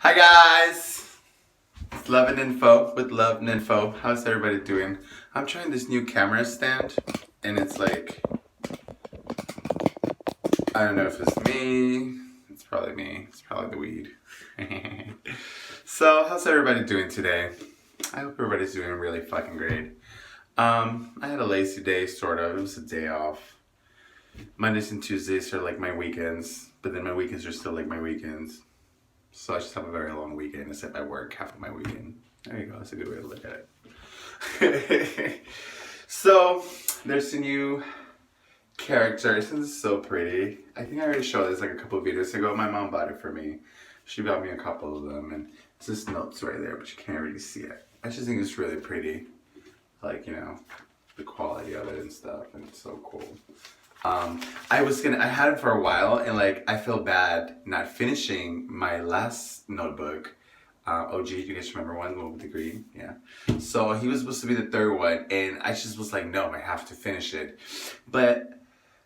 Hi guys! It's Love and Info with Love and Info. How's everybody doing? I'm trying this new camera stand and it's like, I don't know if it's me. It's probably me. It's probably the weed. So, how's everybody doing today? I hope everybody's doing really fucking great. I had a lazy day, sort of. It was a day off. Mondays and Tuesdays are like my weekends, but then my weekends are still like my weekends. So I just have a very long weekend, except I work half of my weekend. There you go, that's a good way to look at it. So, there's a new character. This is so pretty. I think I already showed this like a couple of videos ago. My mom bought it for me. She bought me a couple of them, and it's just notes right there, but you can't really see it. I just think it's really pretty. Like, the quality of it and stuff, and it's so cool. I had it for a while, and like I feel bad not finishing my last notebook. OG, you guys remember one with the green? Yeah. So he was supposed to be the third one, and I just was like, no, I have to finish it. But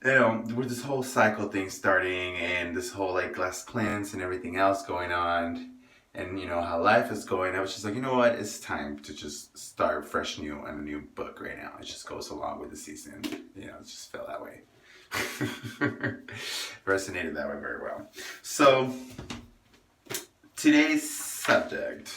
with this whole cycle thing starting, and this whole like glass plants and everything else going on, and how life is going, I was just like, you know what? It's time to just start fresh new on a new book right now. It just goes along with the season. It just felt that way. Resonated that way very well. So, today's subject,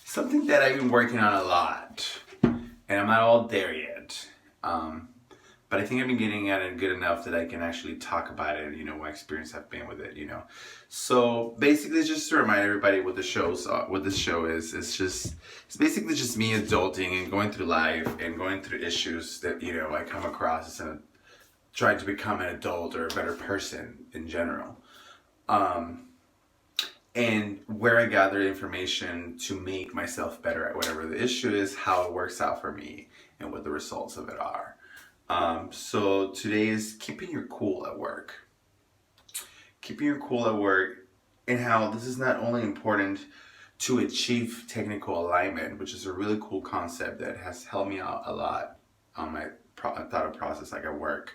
something that I've been working on a lot, and I'm not all there yet. But I think I've been getting at it good enough that I can actually talk about it, what experience I've been with it, So basically, just to remind everybody what this show is, it's basically just me adulting and going through life and going through issues that, I come across as trying to become an adult or a better person in general. And where I gather information to make myself better at whatever the issue is, how it works out for me, and what the results of it are. So today is keeping your cool at work. Keeping your cool at work, and how this is not only important to achieve technical alignment, which is a really cool concept that has helped me out a lot on my thought process like at work,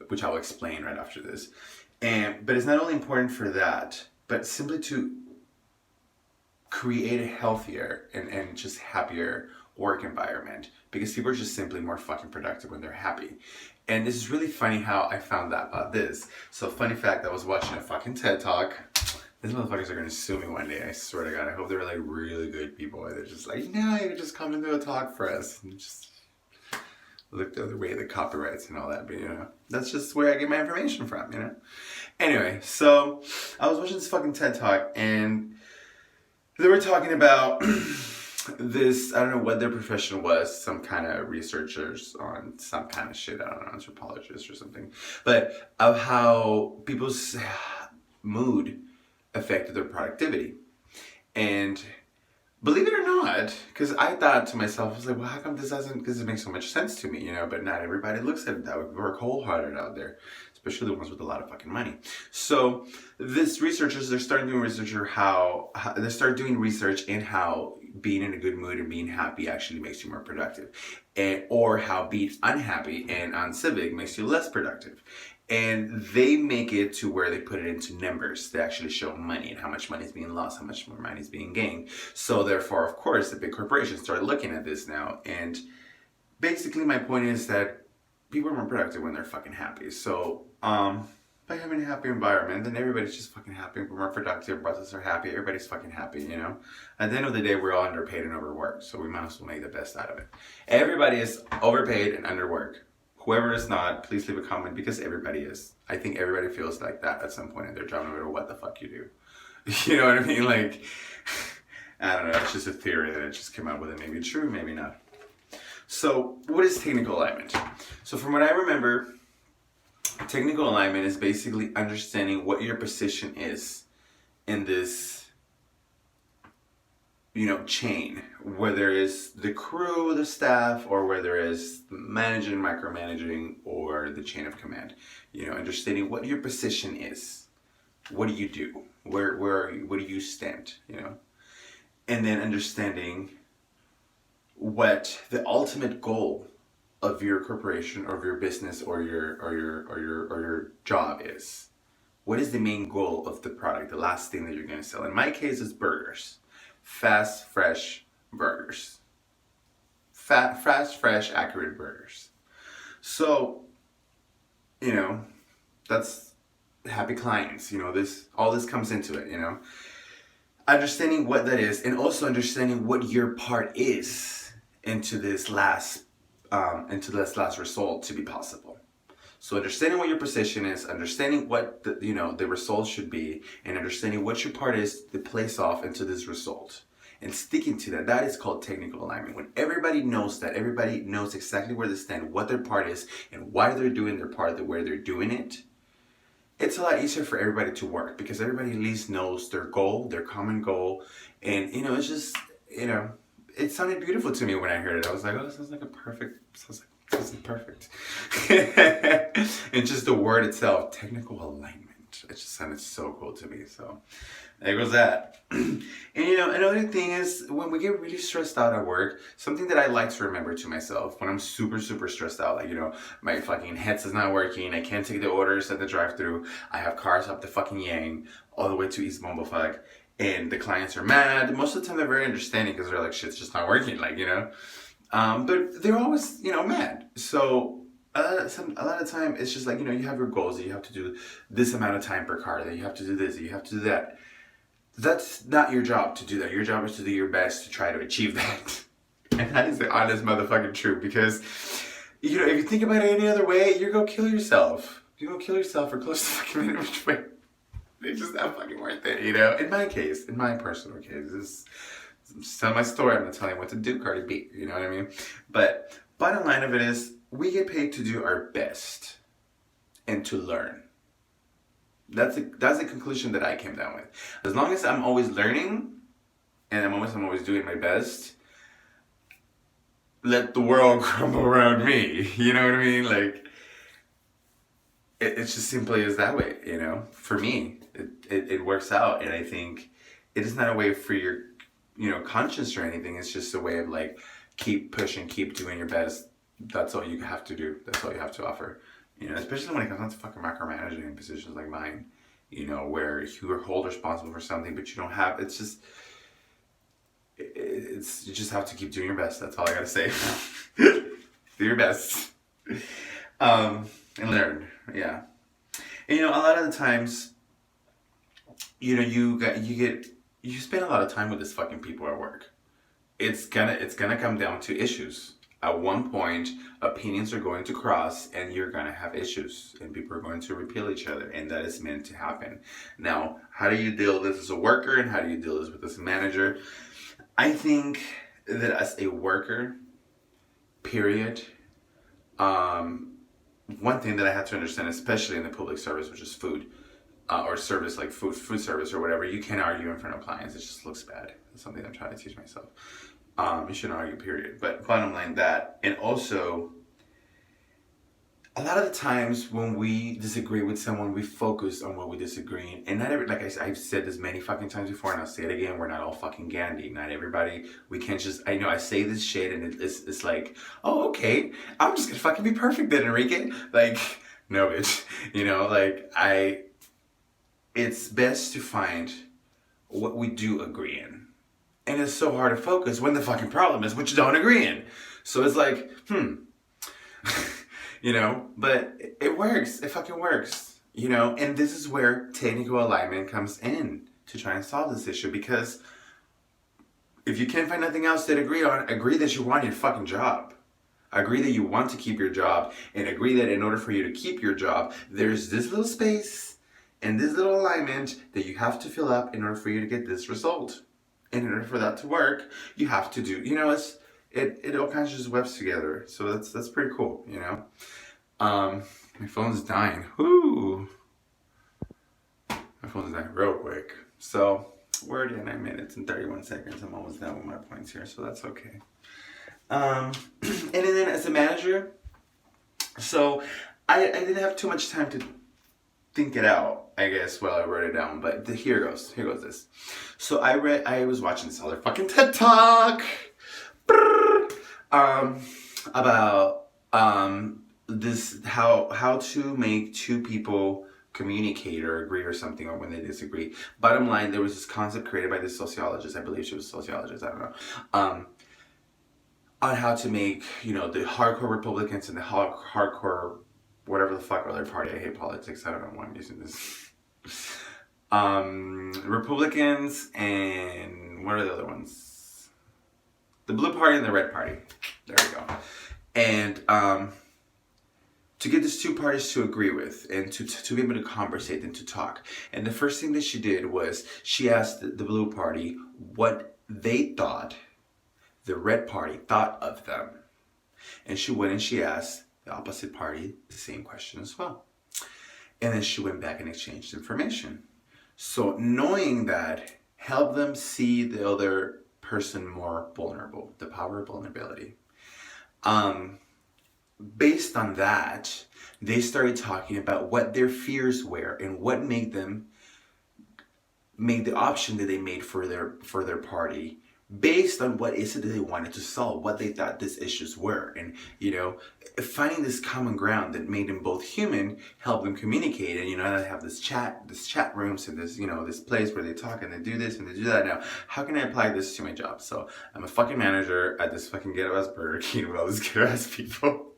which I'll explain right after this. But it's not only important for that, but simply to create a healthier and just happier work environment, because people are just simply more fucking productive when they're happy. And this is really funny how I found out about this. So funny fact, I was watching a fucking TED Talk. These motherfuckers are gonna sue me one day, I swear to God. I hope they're like really good people. They're just like, no, you can just come and do a talk for us. And just look the other way, the copyrights and all that. But that's just where I get my information from, Anyway, so I was watching this fucking TED Talk, and they were talking about this, I don't know what their profession was, some kind of researchers on some kind of shit, I don't know, anthropologists or something, but of how people's mood affected their productivity. And believe it or not, because I thought to myself, I was like, well, how come this doesn't, because it makes so much sense to me, but not everybody looks at it that way. We work wholehearted out there, especially the ones with a lot of fucking money. So these researchers, they're starting doing research on how they start doing research in how being in a good mood and being happy actually makes you more productive, or how being unhappy and uncivic makes you less productive. And they make it to where they put it into numbers. They actually show money and how much money is being lost, how much more money is being gained. So therefore, of course, the big corporations start looking at this now. And basically my point is that people are more productive when they're fucking happy. So by having a happy environment, then everybody's just fucking happy. We're more productive, bosses are happy, everybody's fucking happy, At the end of the day, we're all underpaid and overworked, so we might as well make the best out of it. Everybody is overpaid and underworked. Whoever is not, please leave a comment, because everybody is. I think everybody feels like that at some point in their job, no matter what the fuck you do. You know what I mean? Like, I don't know, it's just a theory that I just came up with. It may be true, maybe not. So, what is technical alignment? So from what I remember, technical alignment is basically understanding what your position is in this chain, whether it's the crew, the staff, or whether it's managing, micromanaging, or the chain of command. Understanding what your position is. What do you do? Where are you? Where do you stand? And then understanding what the ultimate goal of your corporation or of your business or your job is. what is the main goal of the product, the last thing that you're going to sell? In my case, it's burgers. Fast, fresh burgers. Fast, fresh, accurate burgers. So, you know, that's happy clients. You know, all this comes into it, you know. Understanding what that is, and also understanding what your part is into this last result to be possible. So understanding what your position is, understanding what the result should be, and understanding what your part is to place off into this result, and sticking to that. That is called technical alignment. When everybody knows that, everybody knows exactly where they stand, what their part is, and why they're doing their part, the way they're doing it. It's a lot easier for everybody to work because everybody at least knows their goal, their common goal, and it's just it sounded beautiful to me when I heard it. I was like, oh, this sounds like perfect. And just the word itself, technical alignment, it just sounded so cool to me. So there goes that. And another thing is when we get really stressed out at work, something that I like to remember to myself when I'm super, super stressed out, like, my fucking headset's not working, I can't take the orders at the drive-thru, I have cars up the fucking Yang, all the way to East Bumblefuck, and the clients are mad. Most of the time they're very understanding because they're like, shit's just not working, like, but they're always, mad. So a lot of time it's just like, you have your goals that you have to do this amount of time per car, that you have to do this, that you have to do that. That's not your job to do that. Your job is to do your best to try to achieve that. And that is the honest motherfucking truth. Because, if you think about it any other way, you're going to kill yourself. You're going to kill yourself for close to fucking minute which way. It's just not fucking worth it, In my case, in my personal case, I'm just telling my story. I'm not telling you what to do, Cardi B. You know what I mean? But bottom line of it is, we get paid to do our best and to learn. That's the conclusion that I came down with. As long as I'm always learning, and I'm always doing my best, let the world crumble around me. You know what I mean? Like, it's just simply as that way, For me, it works out, and I think it is not a way for your, conscience or anything. It's just a way of like, keep pushing, keep doing your best. That's all you have to do. That's all you have to offer. Especially when it comes down to fucking micromanaging positions like mine, where you are hold responsible for something, but you don't have, you just have to keep doing your best. That's all I gotta say. Do your best. And learn, yeah. And a lot of the times, you spend a lot of time with these fucking people at work. It's gonna come down to issues. At one point, opinions are going to cross and you're going to have issues and people are going to repel each other, and that is meant to happen. Now, how do you deal with this as a worker and how do you deal with this as a manager? I think that as a worker, period, one thing that I had to understand, especially in the public service, which is food, or service like food service or whatever, you can't argue in front of clients. It just looks bad. That's something I'm trying to teach myself. You shouldn't argue, period. But bottom line that. And also, a lot of the times when we disagree with someone, we focus on what we disagree. And not every, I've said this many fucking times before, and I'll say it again, we're not all fucking Gandhi. Not everybody, we can't just, I say this shit and it's like, oh, okay, I'm just gonna fucking be perfect then, Enrique. Like, no, bitch. It's best to find what we do agree in. And it's so hard to focus when the fucking problem is what you don't agree in. So it's like, but it works. It fucking works, And this is where technical alignment comes in to try and solve this issue. Because if you can't find nothing else to agree on, agree that you want your fucking job. Agree that you want to keep your job. And agree that in order for you to keep your job, there's this little space and this little alignment that you have to fill up in order for you to get this result. And in order for that to work, you have to do, it all kind of just webs together. So that's pretty cool, My phone's dying. Whoo! My phone's dying real quick. So we're already at 9 minutes and 31 seconds. I'm almost done with my points here, so that's okay. And then as a manager, so I didn't have too much time to think it out, I guess, while I wrote it down, but here goes this. So I was watching this other fucking TED Talk about this how to make two people communicate or agree or something, or when they disagree. Bottom line, there was this concept created by this sociologist, I believe she was a sociologist, I don't know, on how to make, you know, the hardcore Republicans and the hardcore whatever the fuck other party, I hate politics, I don't know why I'm using this, Republicans and what are the other ones? The blue party and the red party. There we go. And to get these two parties to agree with and to be able to conversate and to talk. And the first thing that she did was she asked the blue party what they thought the red party thought of them. And she went and she asked the opposite party the same question as well. And then she went back and exchanged information. So knowing that helped them see the other person more vulnerable, the power of vulnerability. Based on that, they started talking about what their fears were and what made them make the option that they made for their party based on what is it that they wanted to solve, what they thought these issues were. And, you know, finding this common ground that made them both human, helped them communicate. And, you know, they have this chat rooms and this, you know, this place where they talk and they do this and they do that. Now, how can I apply this to my job? So I'm a fucking manager at this fucking ghetto-ass Burger King with all these ghetto-ass people.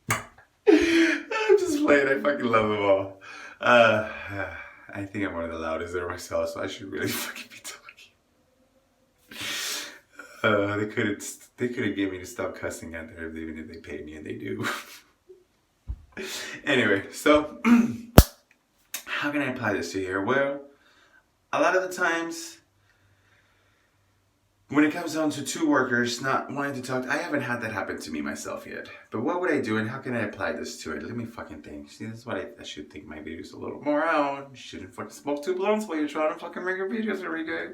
I'm just playing, I fucking love them all. I think I'm one of the loudest there myself, so I should really fucking be talking. They could have given me to stop cussing out there even if they paid me, and they do. Anyway, so how can I apply this to here? Well, a lot of the times when it comes down to two workers not wanting to talk, I haven't had that happen to me myself yet. But what would I do and how can I apply this to it? Let me fucking think. See, this is what I should think my videos a little more out. You shouldn't fucking smoke two blunts while you're trying to fucking make your videos every day.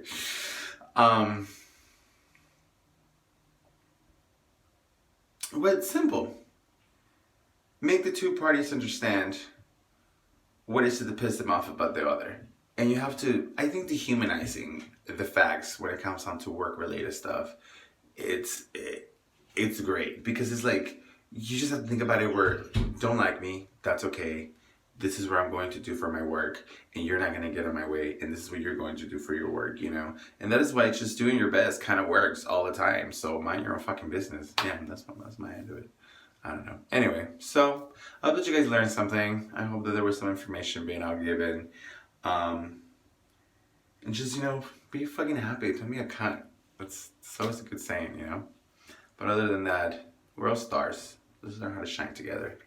Well, it's simple. Make the two parties understand what is it that pisses them off about the other. And you have to, I think, dehumanizing the facts when it comes down to work-related stuff, it's great. Because it's like, you just have to think about it where, don't like me, that's okay. This is what I'm going to do for my work, and you're not going to get in my way, and this is what you're going to do for your work, you know? And that is why just doing your best kind of works all the time. So mind your own fucking business. Yeah, that's my end of it. I don't know. Anyway, so I hope that you guys learned something. I hope that there was some information being out given. And just, you know, be fucking happy. Don't be a cunt. That's always a good saying, you know? But other than that, we're all stars. Let's learn how to shine together.